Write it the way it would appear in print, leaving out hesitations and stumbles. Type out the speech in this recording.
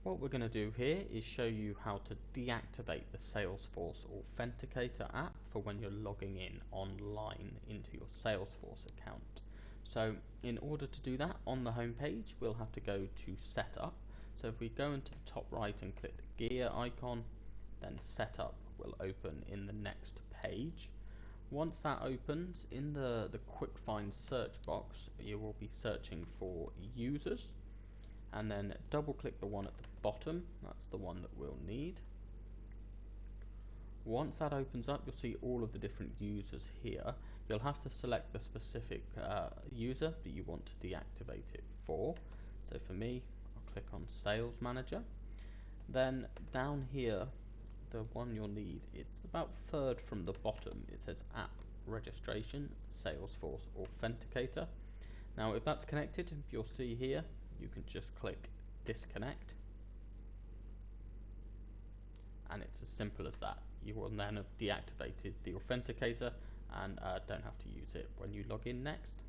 What we're going to do here is show you how to deactivate the Salesforce Authenticator app for when you're logging in online into your Salesforce account. So in order to do that, on the home page we'll have to go to Setup. So if we go into the top right and click the gear icon, then Setup will open in the next page. Once that opens, in the quick find search box you will be searching for users, and then double click the one at the bottom. That's the one that we'll need. Once that opens up, you'll see all of the different users here. You'll have to select the specific user that you want to deactivate it for. So for me, I'll click on Sales Manager. Then down here, the one you'll need, it's about third from the bottom. It says App Registration Salesforce Authenticator. Now if that's connected, you'll see here, you can just click disconnect, and it's as simple as that. You will then have deactivated the authenticator and don't have to use it when you log in next.